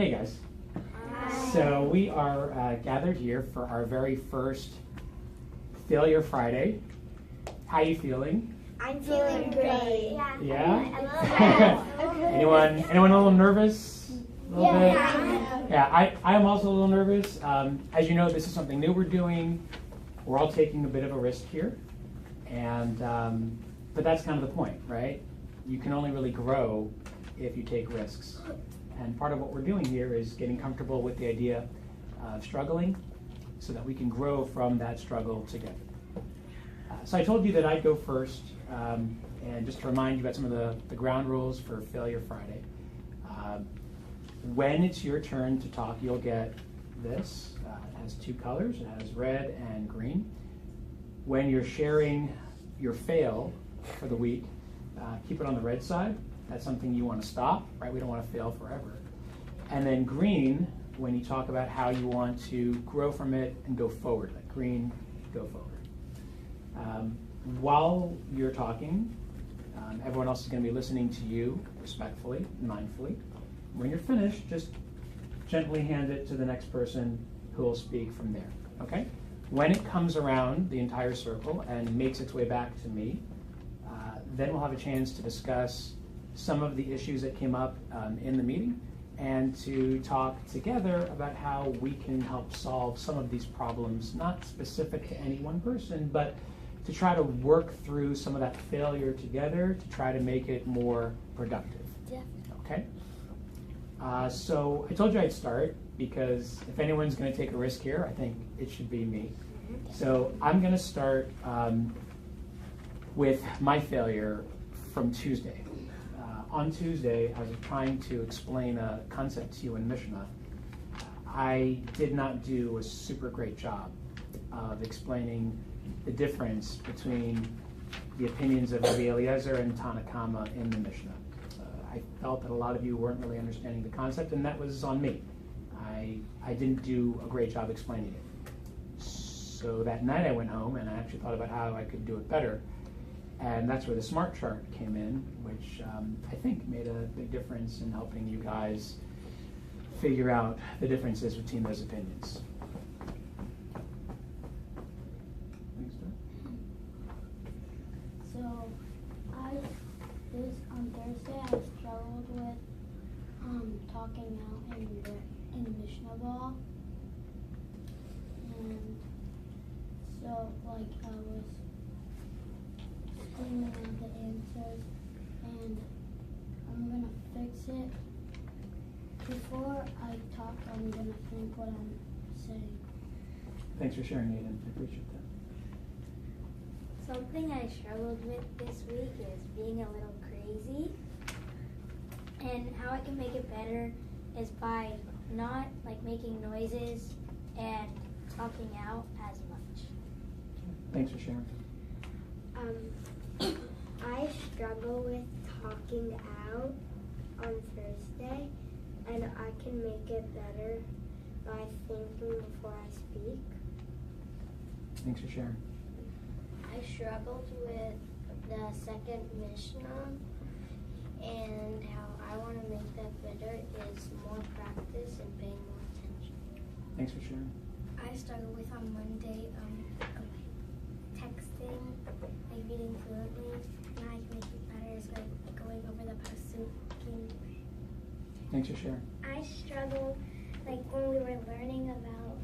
Hey guys. Hi. So we are gathered here for our very first Failure Friday. How you feeling? I'm feeling great. Yeah? Anyone a little nervous? A little bit? Yeah, I am also a little nervous. As you know, this is something new we're doing. We're all taking a bit of a risk here. And but that's kind of the point, right? You can only really grow if you take risks. And part of what we're doing here is getting comfortable with the idea of struggling so that we can grow from that struggle together. So I told you that I'd go first, and just to remind you about some of the ground rules for Failure Friday. When it's your turn to talk, you'll get this. It has two colors. It has red and green. When you're sharing your fail for the week, keep it on the red side. That's something you want to stop, right? We don't want to fail forever. And then green, when you talk about how you want to grow from it and go forward, like green, go forward. While you're talking, everyone else is going to be listening to you respectfully, mindfully. When you're finished, just gently hand it to the next person who will speak from there, okay? When it comes around the entire circle and makes its way back to me, then we'll have a chance to discuss some of the issues that came up in the meeting and to talk together about how we can help solve some of these problems, not specific to any one person, but to try to work through some of that failure together to try to make it more productive. Yeah. Okay? So I told you I'd start because if anyone's going to take a risk here, I think it should be me. So I'm going to start with my failure from Tuesday. On Tuesday, I was trying to explain a concept to you in Mishnah. I did not do a super great job of explaining the difference between the opinions of Rabbi Eliezer and Tanakama in the Mishnah. I felt that a lot of you weren't really understanding the concept, and that was on me. I didn't do a great job explaining it. So that night I went home and I actually thought about how I could do it better. And that's where the SMART chart came in, which I think made a big difference in helping you guys figure out the differences between those opinions. So, on Thursday, I struggled with talking out in Mishnah Ball. And so, I was screaming out the answers, and I'm going to fix it. Before I talk, I'm going to think what I'm saying. Thanks for sharing, Aiden. I appreciate that. Something I struggled with this week is being a little crazy. And how I can make it better is by not making noises and talking out as much. Thanks for sharing. I struggle with talking out on Thursday, and I can make it better by thinking before I speak. Thanks for sharing. I struggled with the second Mishnah, and how I want to make that better is more practice and paying more attention. Thanks for sharing. I struggled with on Monday texting, reading fluently, and I can make it better is going over the pasukim. Thanks for sharing. I struggled when we were learning about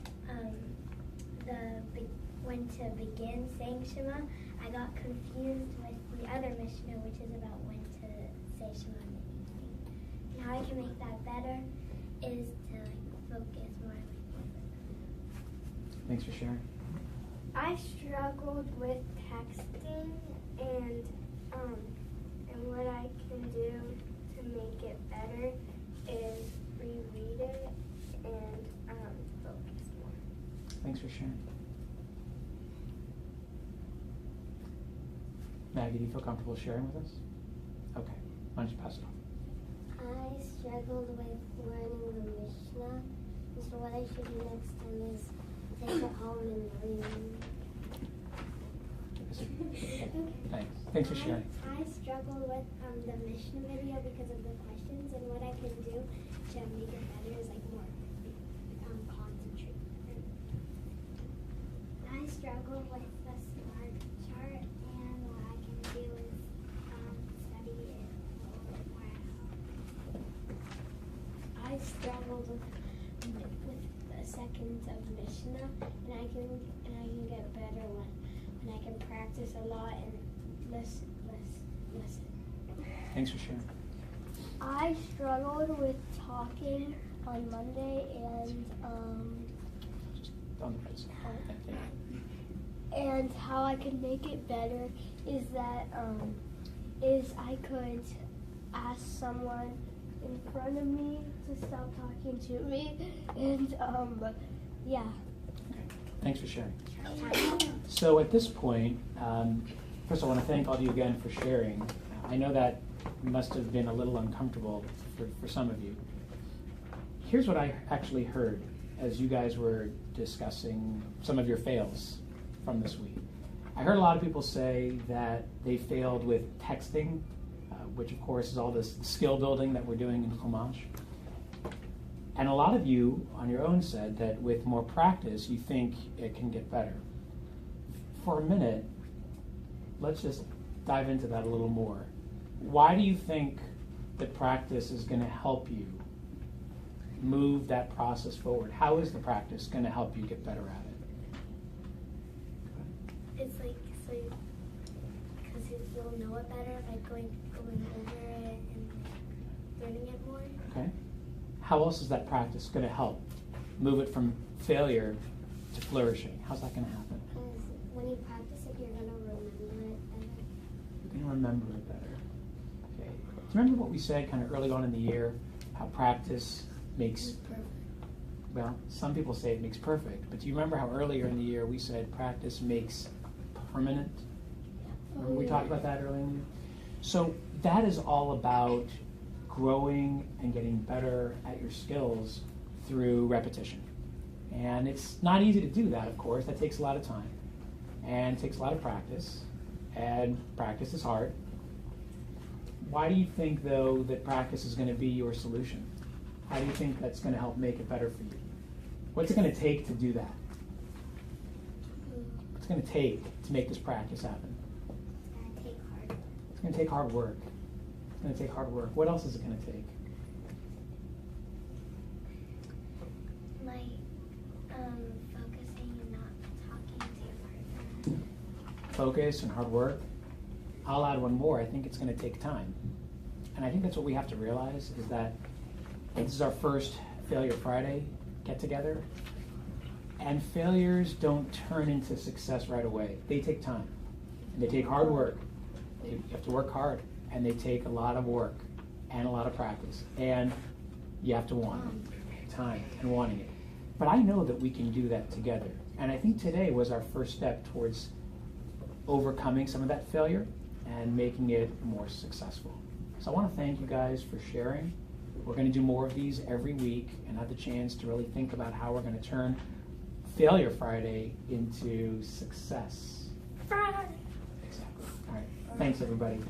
when to begin saying Shema. I got confused with the other Mishnah, which is about when to say Shema in the evening. And how I can make that better is to focus more. Thanks for sharing. I struggled with texting, and what I can do to make it better is reread it and focus more. Thanks for sharing. Maggie, do you feel comfortable sharing with us? Okay, why don't you pass it off? I struggled with learning the Mishnah, so what I should do next time is take it home and read. Thanks for sharing. I struggled with the Mishnah video because of the questions, and what I can do to make it better is struggled with the seconds of Mishnah, and I can get better when I can practice a lot and listen. Thanks for sharing. I struggled with talking on Monday, Just on the right side. and how I could make it better is that I could ask someone in front of me to stop talking to me, and yeah. Thanks for sharing. So at this point, first I want to thank all of you again for sharing. I know that must have been a little uncomfortable for some of you. Here's what I actually heard as you guys were discussing some of your fails from this week. I heard a lot of people say that they failed with texting, which of course is all this skill building that we're doing in Chumash. And a lot of you on your own said that with more practice, you think it can get better. For a minute, let's just dive into that a little more. Why do you think that practice is going to help you move that process forward? How is the practice going to help you get better at it? It's like so because you'll know it better by going over it and learning it more. Okay. How else is that practice going to help move it from failure to flourishing? How's that going to happen? Because when you practice it, you're gonna remember it better. You're going to remember it better. Okay. Do you remember what we said kind of early on in the year? How practice makes Perfect. Well, some people say it makes perfect, but do you remember how earlier in the year we said practice makes permanent? Remember we talked about that earlier in the year? So that is all about growing and getting better at your skills through repetition. And it's not easy to do that, of course. That takes a lot of time and takes a lot of practice, and practice is hard. Why do you think, though, that practice is going to be your solution? How do you think that's going to help make it better for you? What's it going to take to do that? What's it going to take to make this practice happen? It's gonna take hard. It's going to take hard work. It's going to take hard work. What else is it going to take? Like focusing and not talking to your partner. Focus and hard work. I'll add one more. I think it's going to take time. And I think that's what we have to realize is that this is our first Failure Friday get-together. And failures don't turn into success right away. They take time. And they take hard work. You have to work hard. And they take a lot of work and a lot of practice. And you have to want it. Time and wanting it. But I know that we can do that together. And I think today was our first step towards overcoming some of that failure and making it more successful. So I want to thank you guys for sharing. We're going to do more of these every week and have the chance to really think about how we're going to turn Failure Friday into Success. Friday. Exactly. All right. Thanks, everybody.